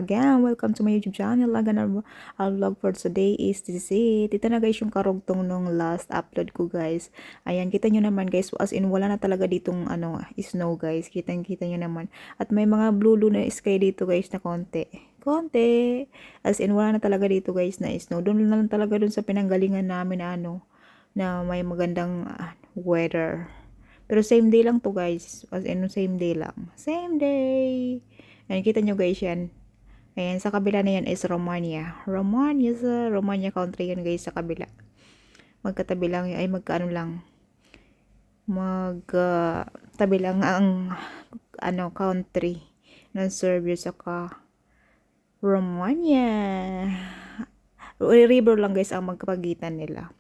again, welcome to my YouTube channel. Our vlog for today is this it. Ito na guys yung karugtong nung last upload ko guys. Ayan, kita nyo naman guys, as in wala na talaga ditong snow guys. Kita nyo naman. At may mga blue na sky dito guys na konti. As in wala na talaga dito guys na snow. Doon na lang talaga dun sa pinanggalingan namin na na may magandang weather. Pero same day lang to guys. As in same day lang. Same day. Ayan, kita nyo guys yan. Ayan, sa kabila na yan is Romania. Romania country yan guys sa kabila. Magkatabi lang, ay magkaano lang. Magtabi lang ang country ng Serbia saka Romania. River lang guys ang magkapagitan nila.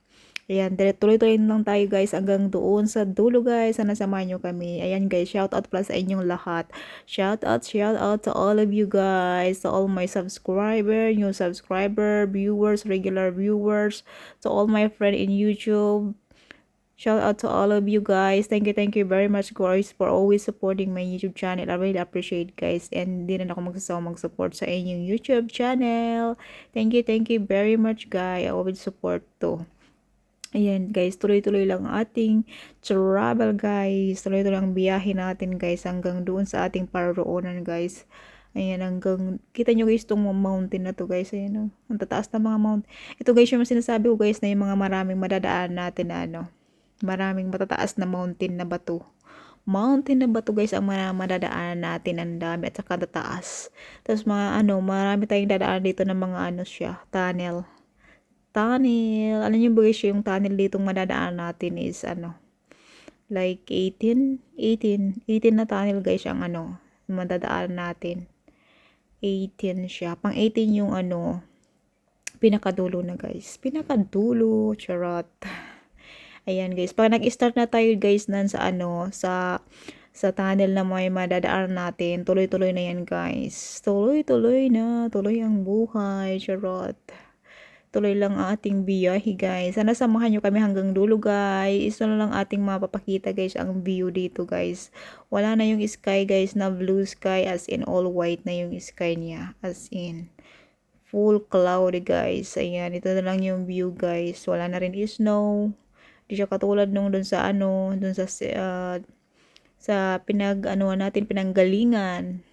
Ayan, tuloy-tuloy lang tayo guys hanggang doon sa dulo guys. Sana samahan nyo kami. Ayan guys, shout out pala sa inyong lahat. Shout out to all of you guys. To all my subscriber, new subscriber, viewers, regular viewers. To all my friend in YouTube. Shout out to all of you guys. Thank you very much guys for always supporting my YouTube channel. I really appreciate guys. And hindi na ako magsasawang mag-support sa inyong YouTube channel. Thank you very much guys. I always support to. Ayan guys, tuloy-tuloy lang ating travel guys. Tuloy-tuloy lang biyahe natin guys hanggang doon sa ating paroroonan guys. Ayan, hanggang, kita nyo guys itong mountain na to guys. Ayan, ang tataas na mga mountain. Ito guys yung sinasabi ko guys na yung mga maraming madadaan natin na maraming matataas na mountain na bato. Mountain na bato guys ang madadaan natin. Ang dami at saka tataas. Tapos marami tayong dadaan dito ng mga tunnel. Alam niyo ba guys, yung tunnel ditong madadaan natin is like 18 na tunnel guys ang madadaan natin. 18 siya. Pang 18 yung pinakadulo na guys. Pinakadulo, charot. Ayan guys, pag nag-start na tayo guys sa tunnel na may madadaan natin, tuloy-tuloy na yan guys. Tuloy ang buhay, charot. Tuloy lang ang ating biyahe guys. Sana samahan nyo kami hanggang dulo guys. Ito na lang ating mapapakita guys ang view dito guys. Wala na yung sky guys na blue sky, as in all white na yung sky niya. As in full cloudy guys. Ayan, ito na lang yung view guys. Wala na rin snow. Di siya katulad nung dun sa pinanggalingan.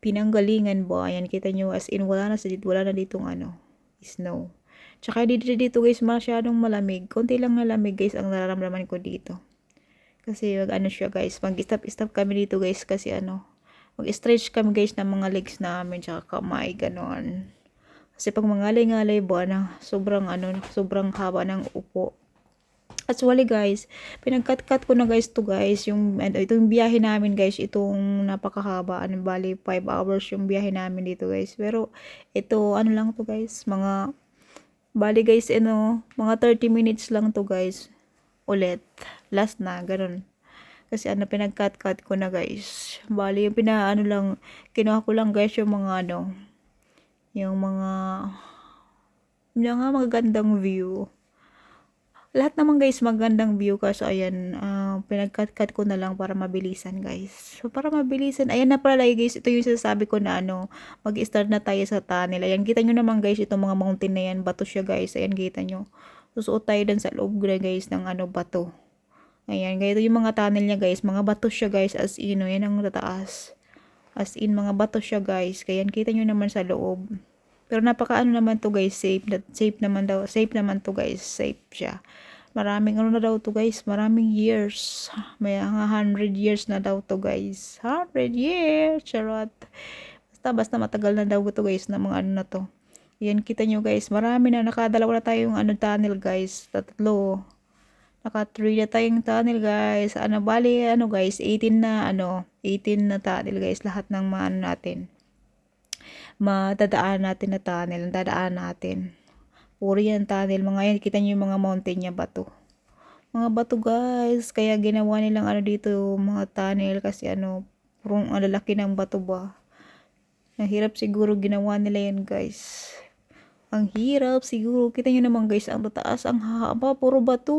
Pinanggalingan ba? Ayan, kita nyo as in wala na ditong snow. Tsaka dito guys masyadong malamig. Konti lang na lamig guys ang nararamdaman ko dito. Kasi siya guys, mag-stop kami dito guys kasi mag-stretch kami guys ng mga legs namin tsaka kamay ganon. Kasi pag mangalay-ngalay ba sobrang haba ng upo. Actually guys, pinag-cut ko na guys to guys, yung itong biyahe namin guys, itong napakahaba, bali 5 hours yung biyahe namin dito guys. Pero ito lang to guys, bali guys mga 30 minutes lang to guys. Ulit, last na, ganun. Kasi pinag-cut ko na guys. Bali yung kinuha ko lang guys yung mga yung mga magagandang view. Lahat naman guys magandang view kasi ayan, pinag-cut ko na lang para mabilisan guys. So para mabilisan, ayan na pala guys, ito yung sinasabi ko na mag-start na tayo sa tunnel. Ayan, kita nyo naman guys, itong mga mountain na yan, bato siya guys. Ayan, kita nyo. Susuot tayo dun sa loob na guys ng bato. Ayan, ganito yung mga tunnel niya guys, mga bato siya guys, as in, yan ang tataas. As in, mga bato siya guys. Kaya kita nyo naman sa loob. Pero napaka naman to guys, safe naman to guys, safe siya. Maraming na daw to guys, maraming years. May 100 years na daw to guys. 100 years, charot. Basta matagal na daw to guys na mga na to. Yan, kita nyo guys, marami na, nakadalawa na tayong tunnel guys, 3. Naka 3 na tayong tunnel guys. Bali guys, 18 na 18 na tunnel guys, lahat ng natin. Dadaan natin. Puro yan tunnel. Mga yan, kita nyo yung mga mountain niya, bato. Mga bato guys. Kaya ginawa nilang dito, mga tunnel. Kasi purong lalaki ng bato ba. Nahirap siguro ginawa nila yan guys. Ang hirap siguro. Kita nyo naman guys, ang tataas, ang haba, puro bato.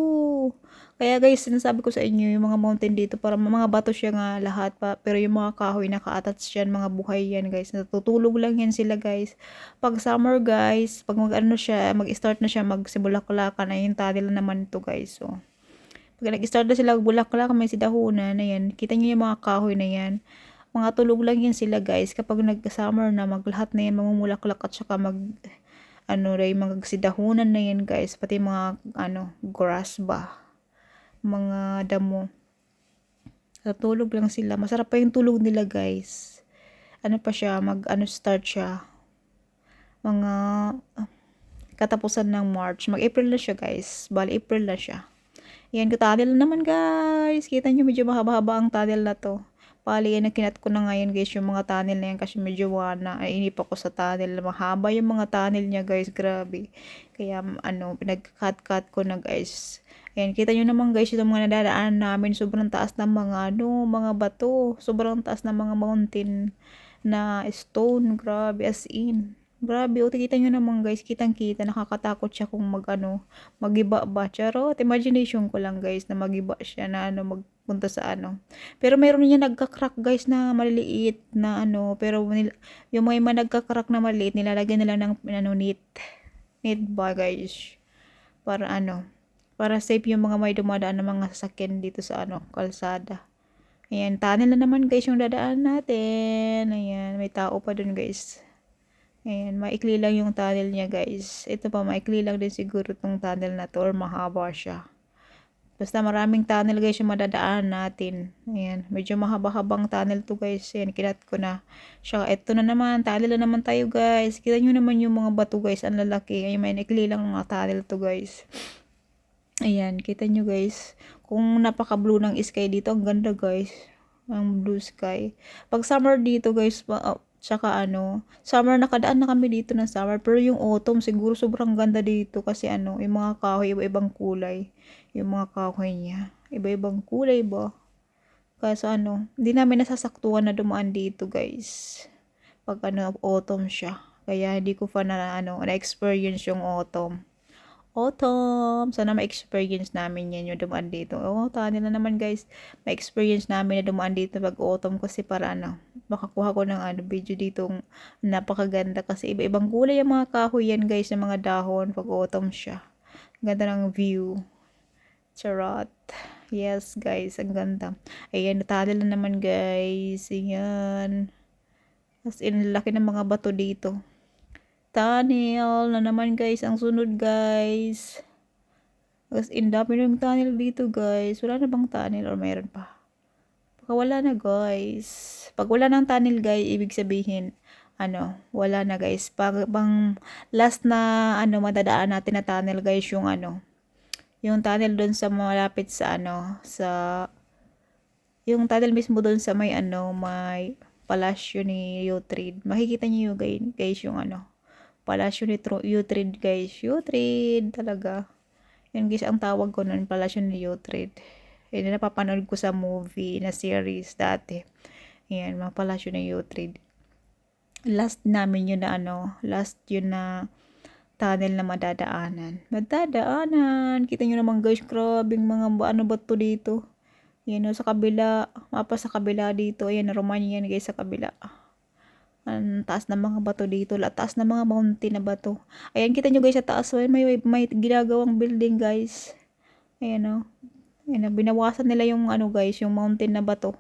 Kaya guys, sinasabi ko sa inyo, yung mga mountain dito, para mga bato siya nga lahat pa. Pero yung mga kahoy, naka-attach yan, mga buhay yan guys. Natutulog lang yan sila guys. Pag summer guys, pag mag-ano siya, mag-start na siya, magsibulaklakan, ay yung tunnel naman ito guys. So, pag nag-start na sila bulaklak, may sidahunan na yan. Kita nyo yung mga kahoy na yan. Mga tulog lang yan sila guys. Kapag nag-summer na, maglahat na yan, mamumulaklak at saka ray mga sidahunan na yan guys, pati mga grass ba, mga damo, natulog lang sila. Masarap pa yung tulog nila guys. Pa siya, start siya mga katapusan ng March, mag-April na siya guys, bali April na siya. Yan, tunnel naman guys, kita nyo medyo mahaba-haba ang tunnel na to. Pali yan, kinat ko na ngayon guys yung mga tunnel na yan kasi medyo wana. Ay, inip ako sa tunnel. Mahaba yung mga tunnel niya guys, grabe. Kaya pinag-cut-cut ko na guys. Ayan, kita nyo naman guys, yung mga nadadaan namin, sobrang taas ng mga mga bato. Sobrang taas ng mga mountain na stone, grabe as in. Grabe, o kita nyo naman guys, kitang-kita, nakakatakot siya kung magiba ba. Charot, imagination ko lang guys na magiba siya na magpunta sa Pero meron niya nagka-crack guys na maliliit na pero yung mga nagka-crack na maliliit, nilalagyan nila ng net ba guys. Para para safe yung mga may dumadaan ng mga sasakyan dito sa kalsada. Ayan, tunnel na naman guys yung dadaan natin. Ayan, may tao pa dun guys. Ayan, maikli lang yung tunnel niya guys. Ito pa, maikli lang din siguro tong tunnel na to or mahaba siya. Basta maraming tunnel guys yung madadaan natin. Ayan, medyo mahaba-habang tunnel to guys. Ayan, kinat ko na. Siya, ito na naman, tunnel na naman tayo guys. Kita nyo naman yung mga bato guys, ang lalaki. Ayan, may ikli lang mga tunnel to guys. Ayan, kita nyo guys. Kung napaka-blue ng sky dito, ang ganda guys. Ang blue sky. Pag summer dito guys, tsaka summer, nakadaan na kami dito ng summer, pero yung autumn siguro sobrang ganda dito kasi yung mga kahoy iba-ibang kulay, yung mga kahoy niya iba-ibang kulay ba, kasi hindi namin nasasaktuhan na dumaan dito guys pag autumn siya, kaya hindi ko pa na-experience yung autumn. Sana ma-experience namin yan yung dumaan dito. Tunnel na naman guys. Ma-experience namin na dumaan dito pag autumn kasi para makakuha ko ng video dito napakaganda kasi iba-ibang kulay yung mga kahoy yan guys, ng mga dahon pag autumn siya. Ganda ng view. Charot. Yes guys, ang ganda. Ayan, tunnel na naman guys. Ayan. As in, laki ng mga bato dito. Tunnel na naman guys, ang sunod guys. As in, dami ng tunnel dito guys. Wala na bang tunnel or mayroon pa? Baka wala na guys. Pag wala ng tunnel guys, ibig sabihin wala na guys. Pang last na madadaan natin na tunnel guys, yung tunnel doon sa malapit sa sa yung tunnel mismo doon sa may may palasyo ni Utrade. Makikita niyo guys yung palasyo ni Utrade guys. Utrade talaga. Yan guys, ang tawag ko nun, palasyo ni Utrade. Yan, napapanood ko sa movie na series dati. Yan, mga palasyo ni Utrade. Last namin yun na last yun na tunnel na madadaanan. Kita nyo naman guys, grabing mga ba to dito. Yan sa kabila, mapa sa kabila dito. Ayan, Romania yan guys sa kabila. Ang taas ng mga bato dito, taas ng mga mountain na bato. Ayan, kita nyo guys sa taas, may ginagawang building guys. Ayan ayan, binawasan nila yung guys, yung mountain na bato.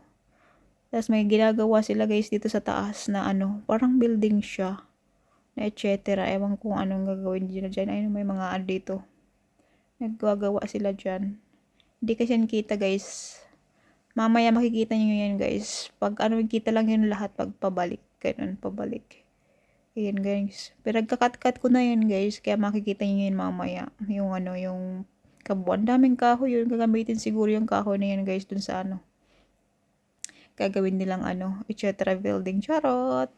Tapos may ginagawa sila guys dito sa taas na parang building siya. Na etc. Ewan kung anong gagawin nila dyan. Ayun, may mga dito. Naggagawa sila dyan. Hindi kasi yan kita guys. Mamaya makikita nyo yan guys. Pag kita lang yun lahat pag pabalik. Ganun, pabalik. Ayan guys. Pero nagka-cut ko na yun guys. Kaya makikita nyo yun mamaya. Yung yung kabuan. Daming kahoy yun. Gagamitin siguro yung kahoy na yun guys. Dun sa gagawin nilang etc. building. Charot.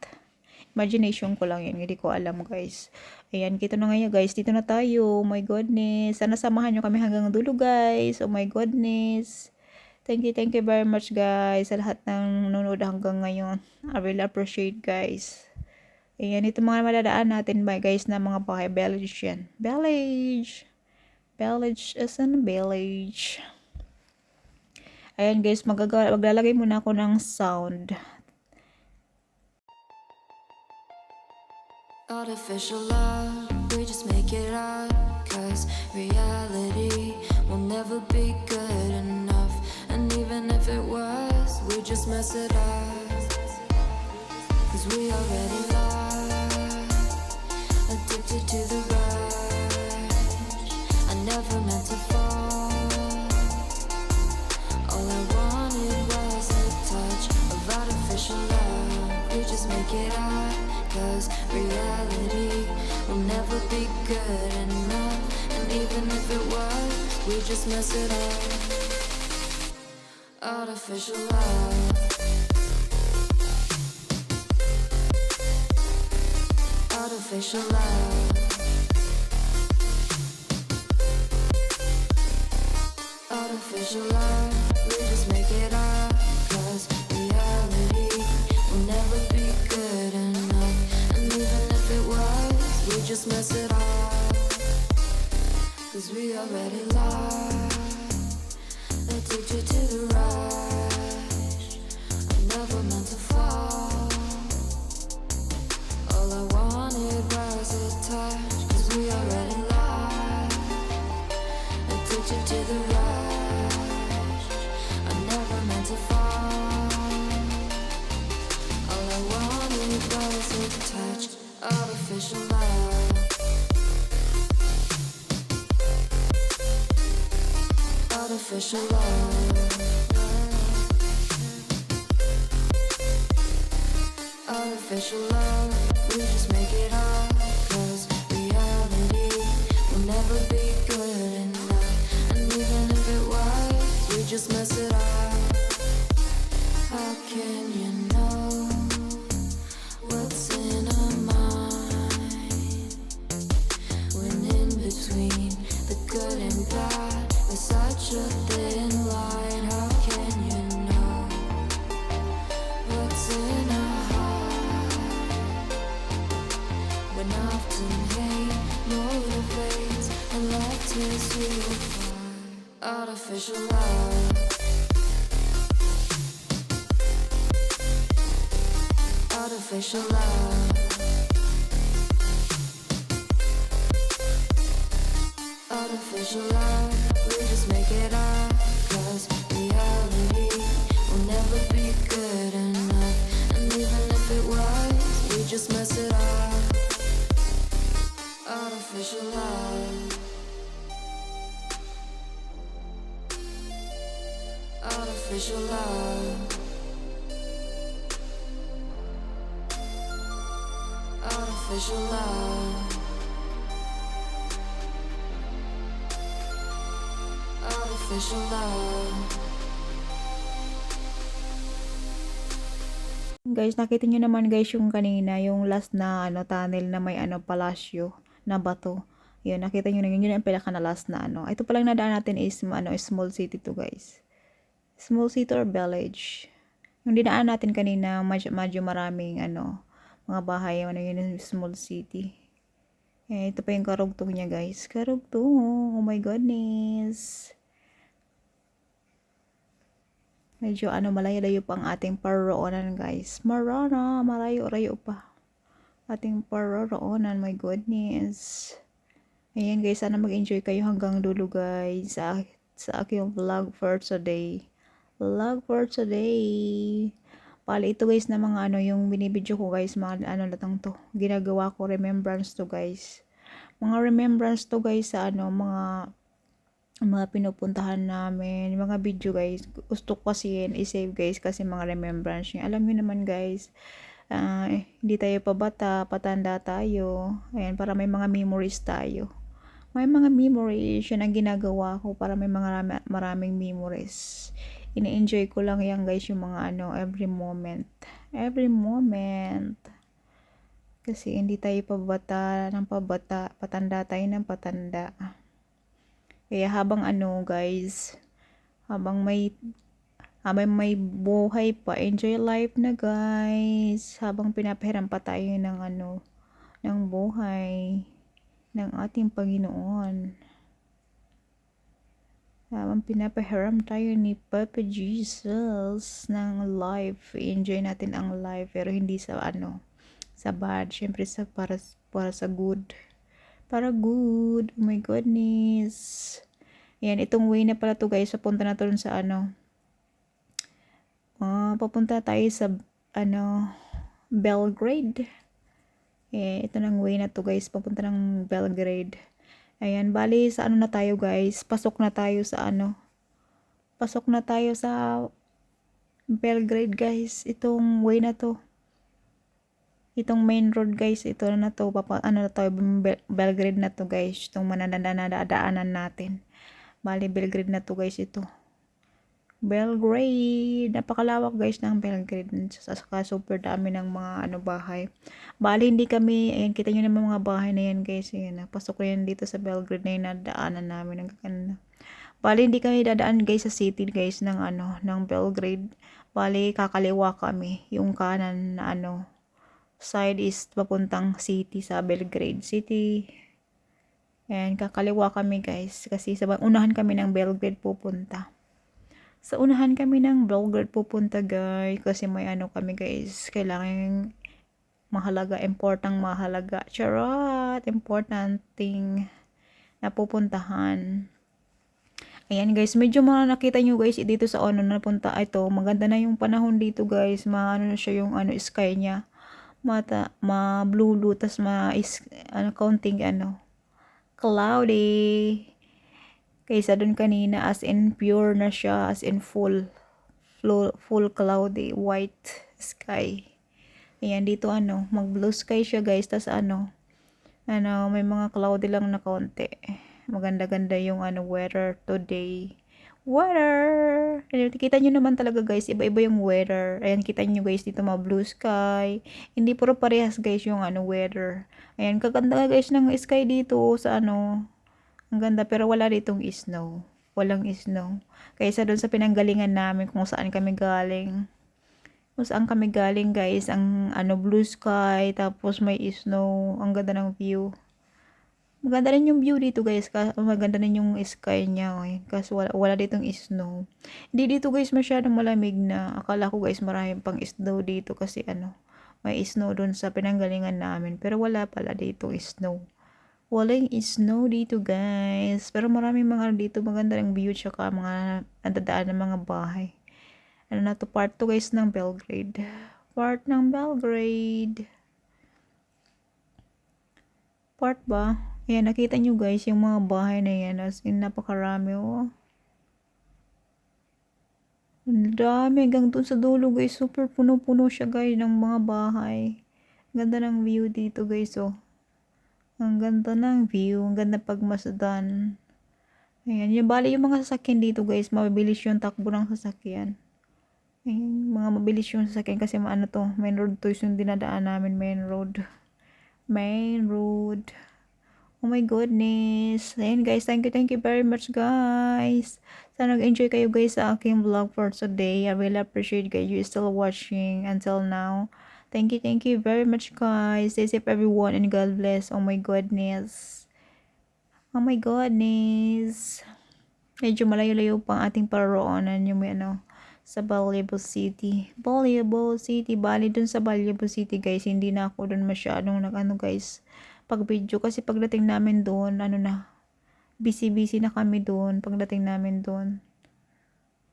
Imagination ko lang yun. Hindi ko alam guys. Ayan, kita na ngayon guys. Dito na tayo. Oh my goodness. Sana samahan nyo kami hanggang dulo guys. Oh my goodness. Thank you very much guys sa lahat ng nanonood hanggang ngayon. I really appreciate guys. Ayan, ito mga madadaan natin ba guys na mga bahay. Village yan. Village. Village is an village. Ayan guys, maglalagay muna ako ng sound. Artificial love, we just make it up, 'cause reality will never be good enough. And even if it was, we just mess it up, 'cause we already lost, addicted to the rush. I never meant to fall. All I wanted was a touch of artificial love. We just make it up, 'cause reality will never be good enough. And even if it was, we just mess it up. Artificial love. Artificial love. Artificial love. We just make it up, 'cause reality will never be good enough. And even if it was, we just mess it up, 'cause we already lost, addicted to the rush. I never meant to fall. All I wanted was a touch, 'cause we already lost, addicted to the rush. I never meant to fall. All I wanted was a touch. Artificial love. Artificial love. Artificial love. We just make it up, 'cause reality will never be good enough. And even if it was, we just mess it up. How can you know what's in our mind, when in between the good and bad there's such a thin line? How can you know what's in our heart, when often hate motivates and love tears you apart? Artificial love. Artificial love. Artificial love. We just make it up, 'cause reality will never be good enough. And even if it was, we just mess it up. Artificial love. Artificial love. Artificial love. Artificial love. Guys, nakita nyo naman guys yung kanina, yung last na ano tunnel na may ano palasyo na bato. Yun, nakita nyo na yun ang pinaka na last na ano. Ito palang nadaan natin is ano, small city to guys. Small city or village. Yung dinaan natin kanina, medyo maraming ano, mga bahay, ano yun, yung small city. Eh, ito pa yung karugtong niya guys. Karugtong, oh my goodness. Medyo ano, malayo-layo pa ang ating paroroonan guys. Malayo-layo pa. Ating paroroonan, my goodness. Ayan guys, sana mag-enjoy kayo hanggang dulo guys sa aking vlog for today. Vlog for today. Pali ito guys na mga ano, yung binibidyo ko guys, mga ano latang to. Ginagawa ko remembrance to guys. Mga remembrance to guys sa ano, mga pinupuntahan namin, mga video guys. Gusto ko kasi yan i-save guys kasi mga remembrance niya. Alam niyo naman guys, hindi tayo pa bata, patanda tayo. Ayan, para may mga memories tayo. May mga memories, yun ang ginagawa ko para may mga maraming memories. Ini-enjoy ko lang yan guys, yung mga ano, every moment. Every moment. Kasi hindi tayo pabata ng pabata, patanda tayo ng patanda. Kaya habang ano guys, habang may Habang may buhay pa, enjoy life na guys. Habang pinapahiram pa tayo ng ng buhay ng ating Panginoon. Habang pinapahiram tayo ni Papa Jesus ng life, enjoy natin ang life, pero hindi sa sa bad, syempre para sa good. Para good. Oh my goodness. Yan, itong way na pala to guys, papunta na to dun sa papunta tayo sa Belgrade. Ito nang way na to guys, papunta ng Belgrade. Ayan, bali sa na tayo guys, pasok na tayo sa pasok na tayo sa Belgrade guys. Itong way na to, itong main road guys, ito na to, na tayo, Belgrade na to guys, itong manadaanan natin. Bali Belgrade na to guys, ito Belgrade. Napakalawak guys ng Belgrade. Saka super dami ng mga bahay. Bali hindi kami, ayan kita nyo naman mga bahay na yan guys. Ayan, pasok ko yan dito sa Belgrade na yung nadaanan namin. Bali hindi kami dadaan guys sa city guys ng ng Belgrade. Bali kakaliwa kami. Yung kanan na side is papuntang city sa Belgrade City. Ayan, kakaliwa kami guys. Kasi sa unahan kami ng Belgrade pupunta. Sa unahan kami ng Belgrade pupunta guys, kasi may kami guys, kailangan mahalaga, charot, important thing na pupuntahan. Ayan guys, medyo nakita nyo guys dito sa napunta ito, maganda na yung panahon dito guys, na siya yung sky niya, blue tas counting cloudy. Kaysa dun kanina, as in pure na siya, as in full cloudy, white sky. Ayan, dito mag blue sky siya guys, tas may mga cloudy lang na konti. Maganda-ganda yung weather today. Weather! Ayan, kita nyo naman talaga guys, iba-iba yung weather. Ayan, kita nyo guys, dito mga blue sky. Hindi puro parehas guys yung weather. Ayan, kaganda guys ng sky dito sa ang ganda, pero wala ditong snow. Walang snow. Kaysa doon sa pinanggalingan namin kung saan kami galing. Kung saan kami galing guys, ang blue sky, tapos may snow. Ang ganda ng view. Maganda rin yung view dito guys. Maganda rin yung sky niya. Kasi wala ditong snow. Hindi dito guys masyadong malamig na. Akala ko guys marami pang snow dito kasi may snow doon sa pinanggalingan namin. Pero wala pala dito snow. Walang snow dito guys. Pero maraming mga dito maganda ng view, tsaka mga nadadaan ng mga bahay. Na to, part 2 guys ng Belgrade. Part ng Belgrade. Part ba? Ayan, nakita nyo guys yung mga bahay na yan. As in, napakarami Ang dami. Hanggang dun sa dulo guys. Super puno-puno siya guys ng mga bahay. Ganda ng view dito guys Ang ganda ng view. Ang ganda pagmasdan. Ayan. Yung bali yung mga sasakyan dito guys. Mabilis yung takbo ng sasakyan. Ayan. Mga mabilis yung sasakyan kasi to. Main road to yung dinadaan namin. Main road. Oh my goodness. Ayan guys. Thank you very much guys. Sana nag-enjoy kayo guys sa aking vlog for today. I really appreciate guys you still watching until now. Thank you very much guys. Stay safe everyone and God bless. Oh my goodness. Medyo malayo-layo pa ang ating paroroonan yung may sa Balyevo City. Bali dun sa Balyevo City guys, hindi na ako dun masyadong guys, pag video kasi pagdating namin doon, busy na kami doon pagdating namin doon.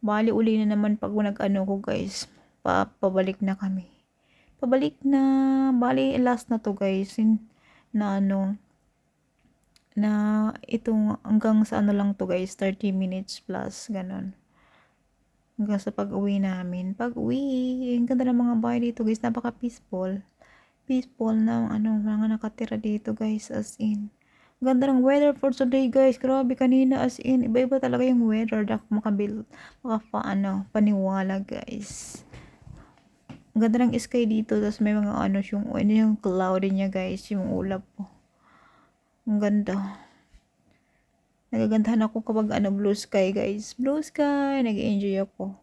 Bali uli na naman pag ko guys, pabalik na kami. Bali last na to guys, na itong hanggang sa lang to guys, 30 minutes plus, ganon. Hanggang sa pag-uwi namin. Ang ganda ng mga bahay dito guys, napaka peaceful na mga nakatira dito guys, as in. Ganda ng weather for today guys, grabe kanina, as in, iba-iba talaga yung weather. Ako paniwala guys. Ang ganda ng sky dito, tapos may mga yung cloudy niya guys, yung ulap po. Ang ganda. Nagagandahan ako kapag blue sky guys. Blue sky, nag-enjoy ako.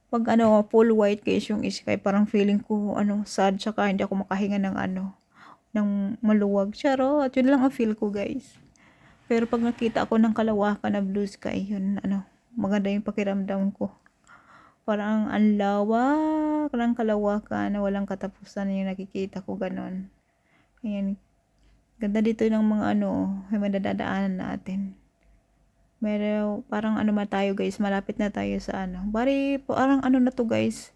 Pag ano, full white guys yung sky, parang feeling ko ano, sad, tsaka hindi ako makahinga ng ano, ng maluwag. Charot, yun lang ang feel ko guys. Pero pag nakita ako ng kalawakan na blue sky, yun ano, maganda yung pakiramdam ko. Parang ang lawak ng kalawakan na walang katapusan yung nakikita ko, ganon. Ayan, ganda dito ng mga ano, may madadaanan natin. Pero parang ano man tayo guys, malapit na tayo sa ano. Bari, parang ano na to guys,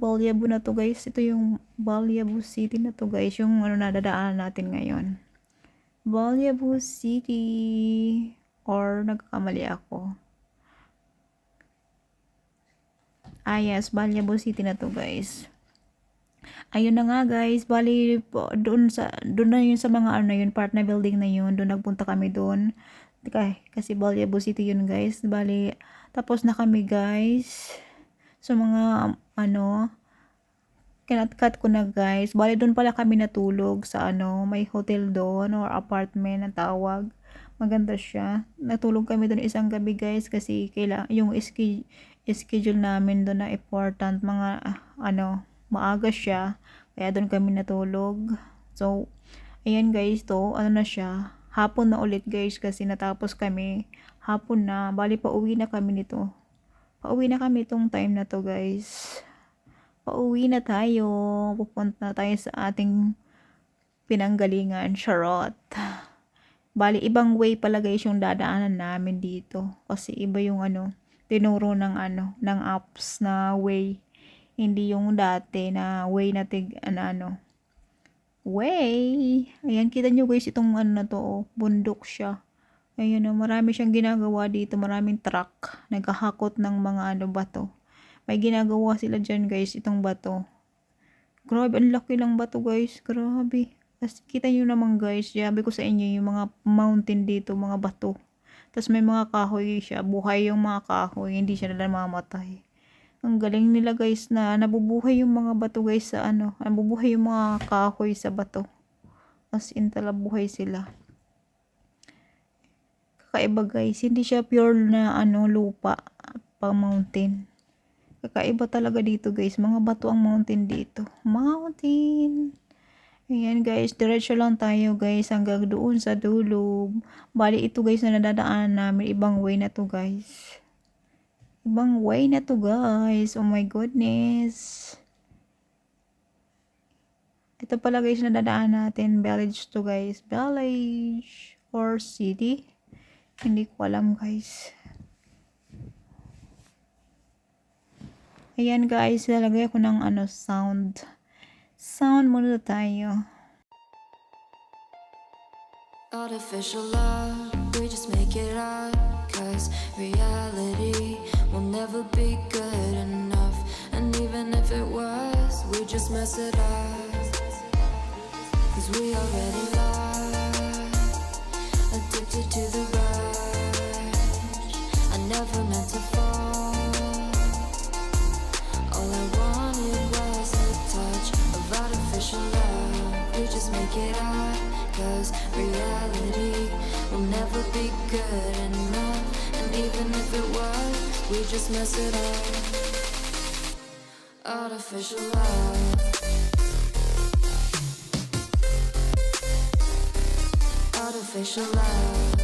Balyabu na to guys. Ito yung Balyabu City na to guys, yung ano nadadaanan natin ngayon. Balyabu City, or nagkamali ako. Yes, Balyabu City na to guys. Ayun na nga guys, bali doon na yun sa mga ano yun, part na building na yun, doon nagpunta kami doon. Kasi Balyabu City yun guys. Bali tapos na kami guys. So mga ano, kinat-cut ko na guys. Bali doon pala kami natulog sa ano, may hotel doon or apartment na tawag. Maganda siya. Natulog kami doon isang gabi guys kasi yung schedule namin doon na important, mga ano, maaga siya. Kaya doon kami natulog. So ayan guys, to ano na siya, hapon na ulit guys kasi natapos kami. Hapon na, bali pauwi na kami nito. Pauwi na kami itong time na to guys. Pauwi na tayo. Pupunta tayo sa ating pinanggalingan. Charot. Bali, ibang way pala guys yung dadaanan namin dito. Kasi iba yung ano, tinuro ng ano, ng apps na way. Hindi yung dati na way na ano. Way! Ayan, kita nyo guys, itong ano na to, oh, bundok siya. Ayun, oh, marami siyang ginagawa dito. Maraming truck. Naghahakot ng mga ano, bato. May ginagawa sila dyan guys, itong bato. Grabe, ang laki lang bato guys. Grabe. Tapos kita nyo naman guys, sabi ko sa inyo yung mga mountain dito, mga bato. Tapos may mga kahoy siya. Buhay yung mga kahoy. Hindi siya namamatay. Ang galing nila guys na nabubuhay yung mga bato guys sa ano. Nabubuhay yung mga kahoy sa bato. As in talaga buhay sila. Kakaiba guys. Hindi siya pure na ano, lupa. Pang mountain. Kakaiba talaga dito guys. Mga bato ang mountain dito. Mountain. Ayan guys, diretso lang tayo guys hanggang doon sa dulo. Bali ito guys na nadadaanan namin, ibang way na to guys. Ibang way na to guys. Oh my goodness. Ito pala guys na nadadaanan natin, village to guys. Village or city. Hindi ko alam guys. Ayan guys, lalagay ko ng ano, sound. Sound muna tayo. Artificial love, we just make it up. Cause reality will never be good enough. And even if it was, we just mess it up. Cause we already lost, addicted to the rush. I never meant to fall. All I wanted was a touch of artificial love. We just make it up. Cause reality will never be good enough. And even if it was, we just mess it up. Artificial love. Artificial love.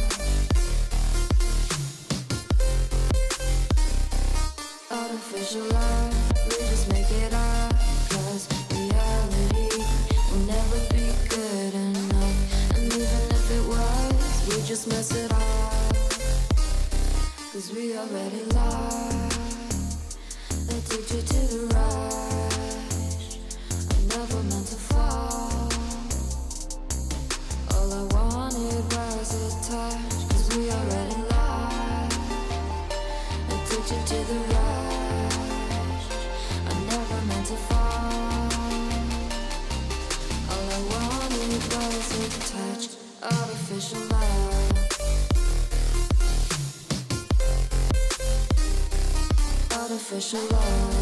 Artificial love. We just make it up. Cause reality will never be good enough. And even if it was, we just mess it up. Cause we already lost, addicted to the rush. I never meant to fall. All I wanted was a touch. Cause we already lost, addicted to the rush. I never meant to fall. All I wanted was a touch. Artificial love. Artificial love.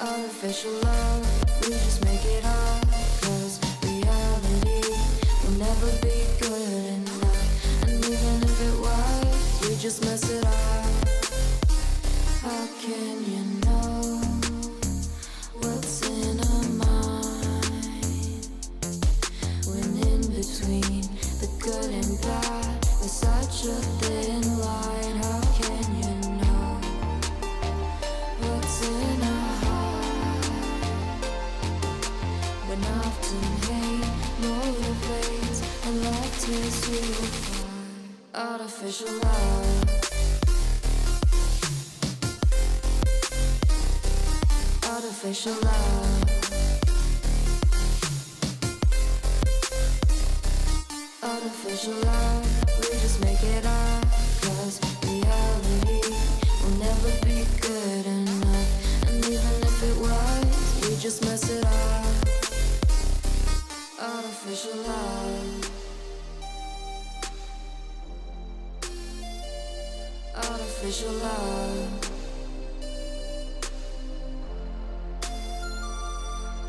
Artificial love. We just make it up. Cause reality will never be good enough. And even if it was, we just can you know what's in our mind? When in between the good and bad, there's such a thin line. How can you know what's in our heart? When often hate motivates and love tears you apart. Artificial love. Artificial love. Artificial love. We just make it up, 'cause reality will never be good enough. And even if it was, we just mess it up. Artificial love. Artificial love.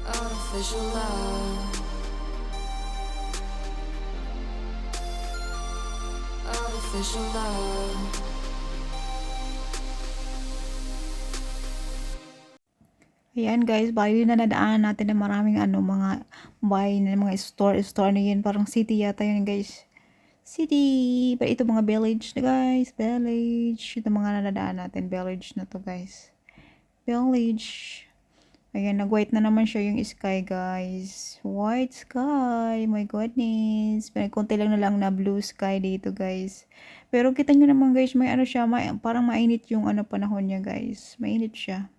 Artificial love. Artificial love. Ayan guys, bali na nadaanan natin ng maraming mga bahay na mga store na yun. Parang city yata yun guys. City! Pero ito mga village na guys. Village. Ito mga nadaan natin. Village na to guys. Village. Ayan, nag-white na naman siya yung sky guys. White sky. My goodness. Konti lang na blue sky dito guys. Pero kita nyo naman guys, may siya. Parang mainit yung panahon niya guys. Mainit siya.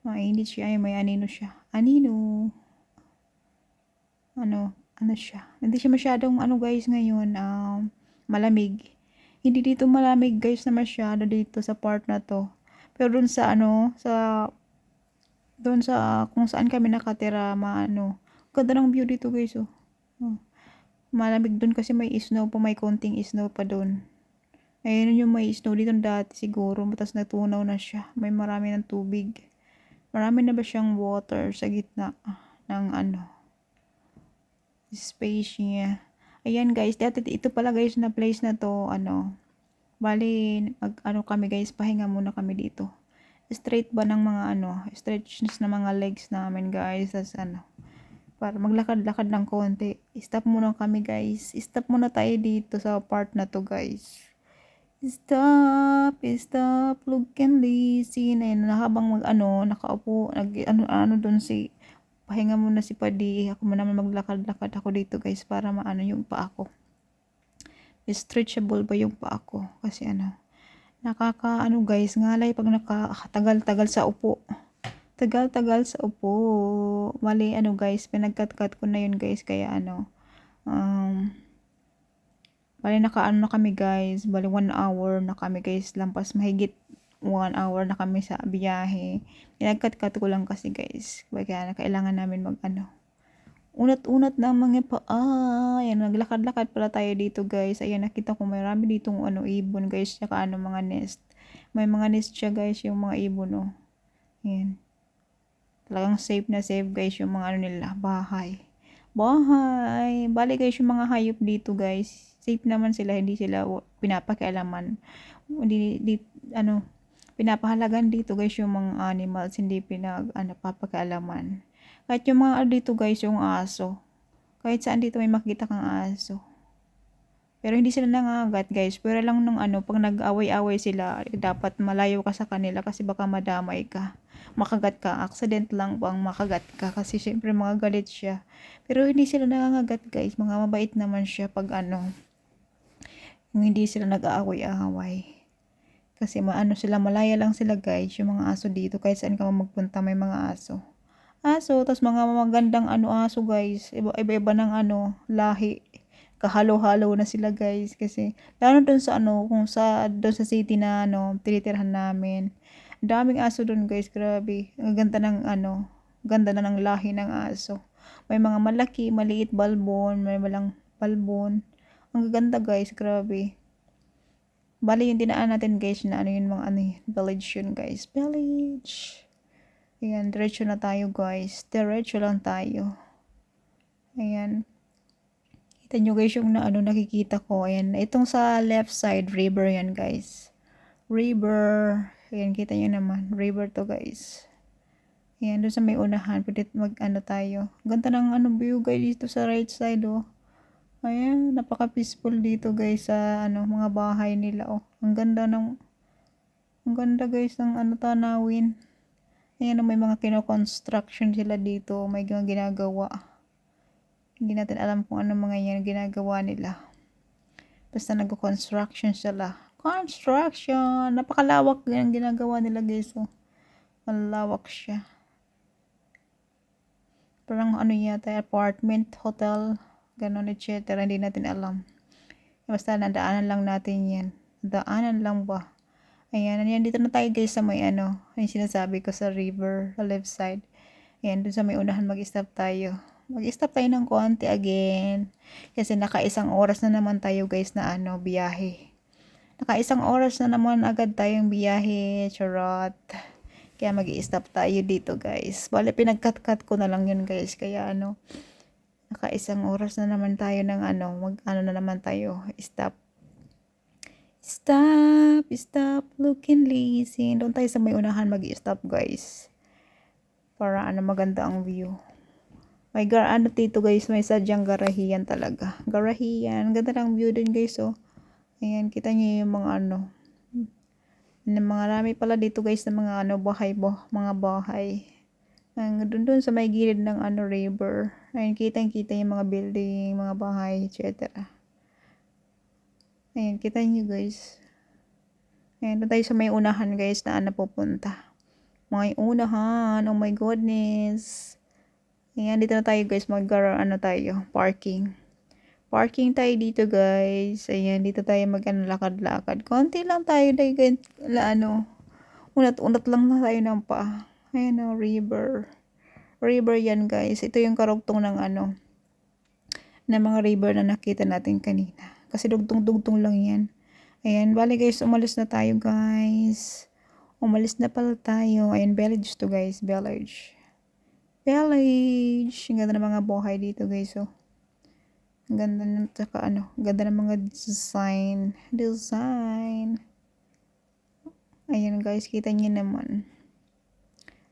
Mainit siya. Ay, may anino siya. Anino. Ano siya. Hindi siya masyadong guys ngayon. Malamig. Hindi dito malamig guys na masyado dito sa part na to. Pero dun sa doon sa kung saan kami nakatira, ganda ng view dito guys. Malamig dun kasi may snow pa, may konting snow pa dun. Ayun yung may snow dito dati siguro, tapos natunaw na siya. May marami ng tubig. Marami na ba siyang water sa gitna ng space niya. Ayan guys, dati ito pala guys na place na to, bali, kami guys, pahinga muna kami dito. Straight ba ng mga stretchness na mga legs namin guys, as para maglakad-lakad ng konti. Stop muna kami guys. Stop muna tayo dito sa part na to guys. Stop, look and listen. Ayun, habang nakaupo, doon pahinga muna si Padi. Ako muna maglakad-lakad ako dito guys, para yung paa ko. Stretchable ba yung paa ko? Kasi guys, ngalay pag nakatagal-tagal sa upo. Tagal-tagal sa upo. Mali guys, pinagkat-cut ko na yun guys, kaya bali na kami guys, bali 1 hour na kami guys, lampas mahigit 1 hour na kami sa biyahe. Pinagkat-cut ko lang kasi guys, kaya kailangan namin unat-unat na mga paa. Ayan, naglakad-lakad pala tayo dito guys. Ayan, nakita ko marami ditong ibon guys, saka mga nest. May mga nest siya guys, yung mga ibon Ayan. Talagang safe na safe guys yung mga nila, bahay. Bali guys, yung mga hayop dito guys, safe naman sila, hindi sila pinapakialaman. Hindi pinapahalagan dito guys yung mga animals, hindi papakialaman. Kahit yung mga dito guys, yung aso. Kahit saan dito may makita kang aso. Pero hindi sila nangagat guys. Pero lang nung pag nag-away-away sila, dapat malayo ka sa kanila kasi baka madamay ka. Makagat ka. Accident lang bang makagat ka kasi syempre mga galit siya. Pero hindi sila nangagat guys. Mga mabait naman siya pag yung hindi sila nag-aaway-aaway. Kasi sila, malaya lang sila guys. Yung mga aso dito, kahit saan ka magpunta may mga aso. Tapos mga magandang aso guys, iba-iba ng lahi, kahalo-halo na sila guys, kasi lalo doon sa doon sa city na tinitirhan namin, daming aso doon guys, grabe, ang ganda ng ganda na ng lahi ng aso, may mga malaki, maliit, balbon, may malang balbon, ang ganda guys, grabe. Bali yung dinaan natin guys na yun mga village yun guys, village. Ayan, diretso na tayo guys. Diretso lang tayo. Ayan. Kita nyo guys yung nakikita ko. Ayan, itong sa left side, river yan guys. River. Ayan, kita nyo naman. River to guys. Ayan, doon sa may unahan. Pwede mag-ano tayo. Ganda ng view guys dito sa right side oh. Ayan, napaka-peaceful dito guys sa mga bahay nila oh. Ang ganda guys ng tanawin. Ayan, may mga kino-construction sila dito. May mga ginagawa. Hindi natin alam kung ano mga yan ginagawa nila. Basta nag-construction sila. Construction! Napakalawak yung ginagawa nila guys. Oh. Malawak siya. Parang yata, apartment, hotel, ganon, etc. Hindi natin alam. Basta nadaanan lang natin yan. Daanan lang ba? Ayan, dito na tayo guys sa may yung sinasabi ko sa river, sa left side. Ayan, dun sa may unahan mag-stop tayo. Mag-stop tayo ng konti again. Kasi naka-1 oras na naman tayo guys na biyahe. Naka-1 oras na naman agad tayong biyahe. Charot. Kaya mag-i-stop tayo dito guys. Bale, pinag-cut-cut ko na lang yun guys. Kaya naka-1 oras na naman tayo ng na naman tayo. Stop. Stop looking lazy. Doon tayo sa may unahan mag-i-stop guys. Para maganda ang view. May dito guys, may sadyang garahiyan talaga. Garahiyan. Ganda ng view din guys oh. Ayan, kita niyo yung mga marami pala dito guys na mga mga bahay. Doon sa may gilid ng river. Ayan, kita yung mga building, mga bahay, etc. Ayan, kita niyo guys. Ayan, doon tayo sa may unahan guys na pupunta. May unahan, oh my goodness. Ayan, dito na tayo guys, parking. Parking tayo dito guys. Ayan, dito tayo lakad-lakad. Konti lang tayo guys, unat-unat lang na tayo ng paa. Ayan river. River yan guys. Ito yung karugtong ng ng mga river na nakita natin kanina. Kasi dugtong-dugtong lang yan. Ayan, bali guys, umalis na tayo guys. Umalis na pala tayo. Ayan, village to guys, village. Ang ganda ng mga buhay dito guys oh. Ang ganda ganda ng mga design. Ayan guys, kita niyo naman.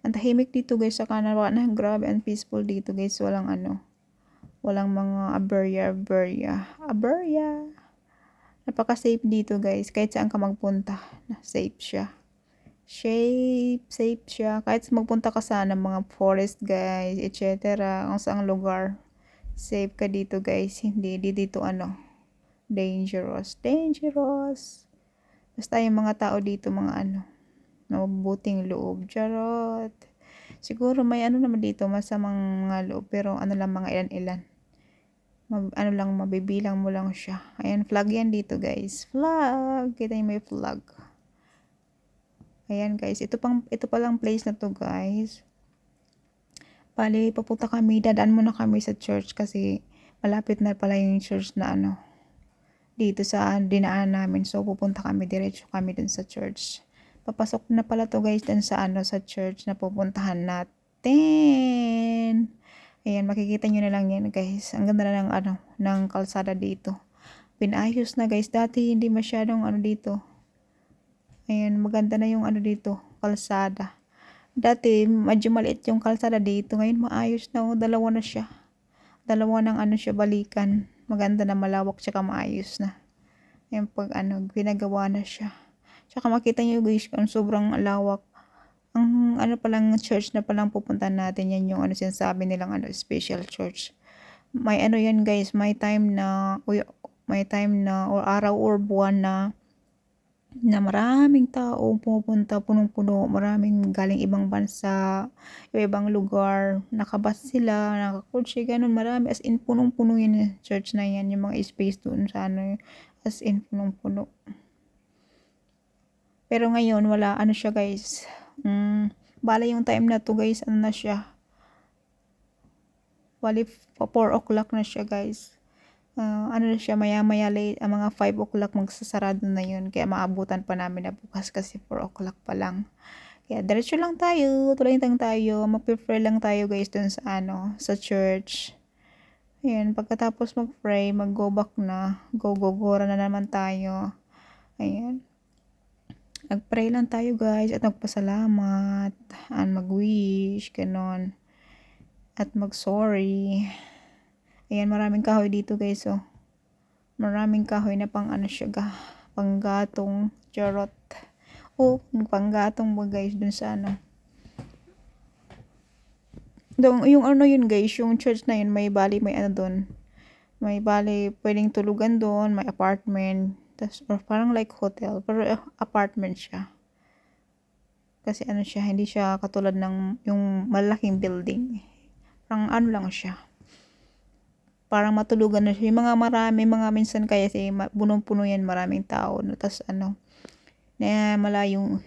Ang tahimik dito guys sa Canada. Grabe, and peaceful dito guys. Walang mga aberya. Napaka-safe dito guys. Kahit saan ka magpunta, safe siya. Safe siya. Kahit magpunta ka sa mga forest guys, etc. Kung saang lugar, safe ka dito guys. Hindi dito dangerous. Basta yung mga tao dito mga mabubuting loob. Charot. Siguro may naman dito masamang mga loob, pero lang mga ilan-ilan. Mabibilang mo lang siya. Ayan, flag yan dito guys. Flag. Kita yung may flag. Ayan guys, ito palang place na to guys. Bali, papunta kami, dadaan muna kami sa church kasi malapit na pala yung church na dito sa dinaan namin. So pupunta kami, diretso kami dun sa church. Papasok na pala to guys dun sa sa church na pupuntahan natin. Ayan, makikita nyo na lang yan guys. Ang ganda na ng kalsada dito. Pinayos na guys. Dati hindi masyadong dito. Ayan, maganda na yung dito, kalsada. Dati, medyo maliit yung kalsada dito. Ngayon, maayos na oh. Dalawa na siya. Dalawa ng siya, balikan. Maganda na, malawak, tsaka maayos na. Ayan, pag pinagawa na siya. Tsaka makita nyo guys, sobrang lawak. Ang palang church na palang pupunta natin, yan yung sinasabi nilang special church. May yan guys, may time na or araw or buwan na maraming tao pupunta, punong-puno, maraming galing ibang bansa, ibang lugar, nakabas sila, nakakotse, ganun, marami, as in punong-puno yun, church na yan, yung mga space doon sa as in punong-puno. Pero ngayon, wala, siya guys, bala yung time na to guys, na siya, bali, 4 o'clock na siya guys. Na siya, maya-maya late, mga 5 o'clock magsasarado na yun. Kaya maabutan pa namin na bukas kasi 4 o'clock pa lang. Kaya diretso lang tayo, tuloy lang tayo, mag-pray lang tayo guys dun sa sa church. Ayan, pagkatapos mag-pray, mag-go back na, go na naman tayo. Ayan. Nag-pray lang tayo guys at magpasalamat, at mag-wish, ganon. At mag-sorry. Ayan, maraming kahoy dito guys, oh. Maraming kahoy na pang ano siya, panggatong, charot. Oh, panggatong ba guys, dun sa ano. Yung ano yun guys, yung church na yun, may bali, may ano dun. May bali, pwedeng tulugan dun, may apartment. Tas, or parang like hotel, pero apartment siya. Kasi ano siya, hindi siya katulad ng yung malaking building. Parang ano lang siya. Parang matulugan na siya. Yung mga marami, mga minsan kaya punong-puno yan, maraming tao. No? Tas ano, na malayo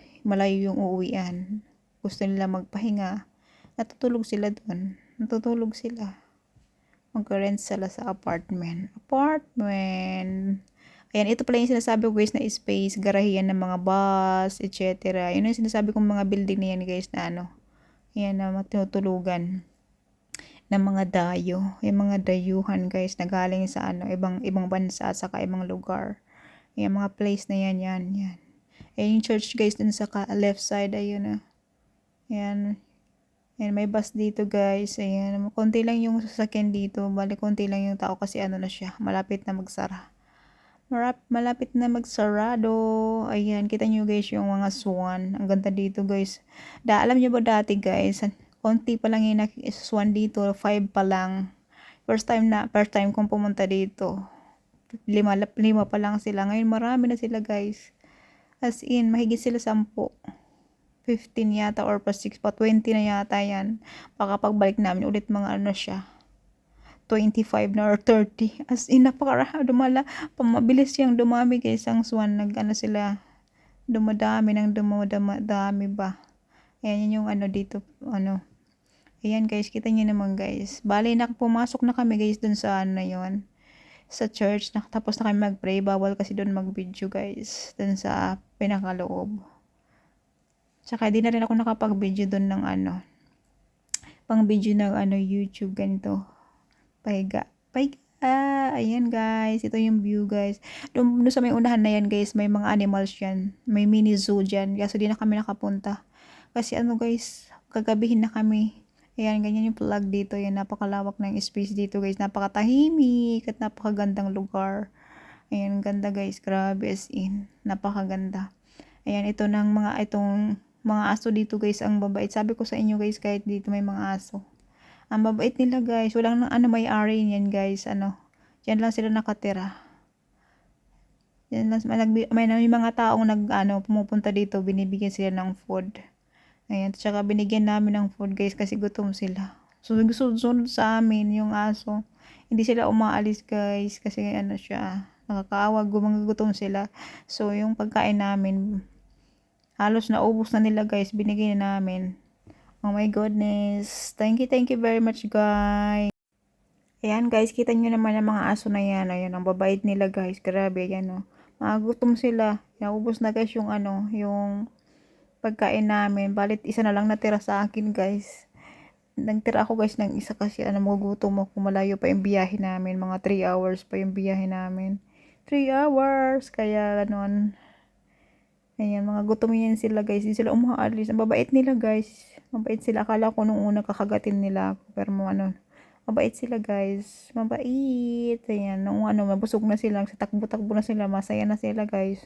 yung uuwian. Gusto nila magpahinga. Natutulog sila doon. Natutulog sila. Mag-rent sila sa apartment. Apartment. Ayan, ito pala yung sinasabi ko guys na space, garahiyan ng mga bus, etc. Yun yung sinasabi kong mga building na yan guys na ano. Ayan na matutulugan ng mga dayo. Yung mga dayuhan guys na galing sa ano, ibang bansa sa ibang lugar. Ayan, mga place na yan. Ayan, yung church guys dun sa left side, ayun na. Ayan. Ayan, may bus dito guys. Ayan, konti lang yung sasakyan dito. Bali, konti lang yung tao kasi ano na siya, malapit na magsara. Malapit na magsarado. Ayan, kita nyo guys yung mga swan. Ang ganda dito guys. Alam nyo ba dati guys, konti pa lang yung swan dito, 5 pa lang. First time kong pumunta dito. 5 pa lang sila. Ngayon marami na sila guys. As in, mahigit sila 10. 15 yata or pa 6 pa 20 na yata yan. Baka pagbalik namin ulit mga ano siya. 25 na or 30. As in, mabilis siyang dumami guys ang swan. Nag-ano sila, dumadami ba. Ayan, yun yung ano dito, ano. Ayan guys, kita nyo naman guys. Bali, pumasok na kami guys dun sa ano yun. Sa church, tapos na kami mag-pray. Bawal kasi dun mag-video guys. Dun sa pinakaloob. Tsaka di na rin ako nakapag-video dun ng ano. Pang video ng ano, YouTube, ganito. Pahiga. Ayan guys, ito yung view guys. Doon sa may unahan na yan guys, may mga animals yan. May mini zoo dyan. Kaso di na kami nakapunta. Kasi ano guys, kagabihin na kami. Ayan, ganyan yung plug dito. Ayan, napakalawak ng space dito guys. Napakatahimik at napakagandang lugar. Ayan, ganda guys. Grabe as in. Napakaganda. Ayan, itong mga aso dito guys, ang babait. Sabi ko sa inyo guys, kahit dito may mga aso. Ang babait nila guys. Walang may-ari niyan guys. Diyan lang sila nakatira. Diyan lang, may mga taong pumupunta dito. Binibigyan sila ng food. Ayan. Tsaka binigyan namin ng food guys kasi gutom sila. Sunod sa amin yung aso. Hindi sila umaalis guys. Kasi siya. Nakakaawa. Gutom sila. So yung pagkain namin, halos naubos na nila guys. Binigyan na namin. Oh my goodness. Thank you very much guys. Ayan guys, kita nyo naman ang mga aso na yan. Ayan, ang babait nila guys. Grabe, ayan o. Magutom sila. Naubos na guys yung yung pagkain namin. Balit isa na lang natira sa akin guys. Nagtira ako guys ng isa kasi magugutom ako. Malayo pa yung biyahe namin. Mga 3 hours pa yung biyahe namin. 3 hours. Kaya ayan, mga gutom yan sila guys. Hindi sila umaalis. Ang babait nila guys. Mabait sila. Akala ko nung una kakagatin nila ako. Pero mabait sila guys. Mabait. Ayan. Nung mabusog na sila. Sa takbo-takbo na sila. Masaya na sila guys.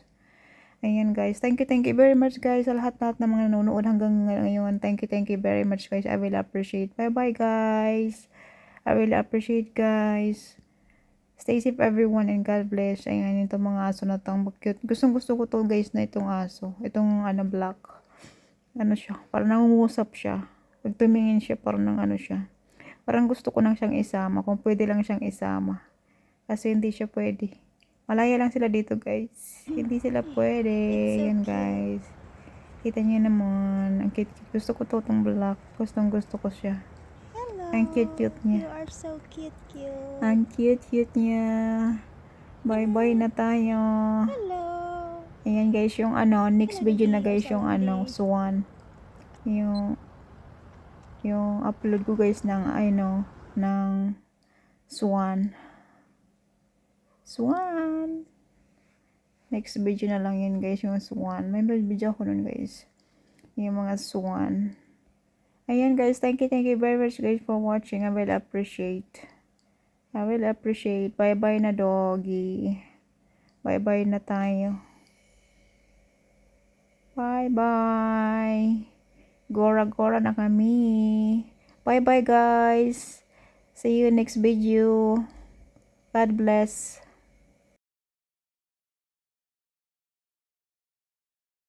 Ayan guys. Thank you very much guys. Sa lahat ng mga nanonood hanggang ngayon. Thank you very much guys. I will appreciate. Bye bye guys. I will appreciate guys. Stay safe everyone and God bless. Ayan, itong mga aso na tong cute. Gusto ko to guys na itong aso. Itong black. Siya. Parang nangungusap siya. Pag tumingin siya, parang siya. Parang gusto ko nang siyang isama. Kung pwede lang siyang isama. Kasi hindi siya pwede. Malaya lang sila dito guys. Hindi sila pwede. Yan guys. Kita niyo naman. Ang cute. Gusto ko to itong black. Gusto ko siya. Ang cute niya. You are so cute. Ang cute niya. Bye-bye na tayo. Hello. Ayan guys, yung next video na guys, yung swan. Yung upload ko guys ng ng swan. Next video na lang yun guys, yung swan. May video ako nun guys. Yung mga swan. Ayan guys, thank you very much guys for watching. I will appreciate. Bye bye na doggy. Bye bye na tayo. Bye bye. Gora na kami. Bye bye guys. See you next video. God bless.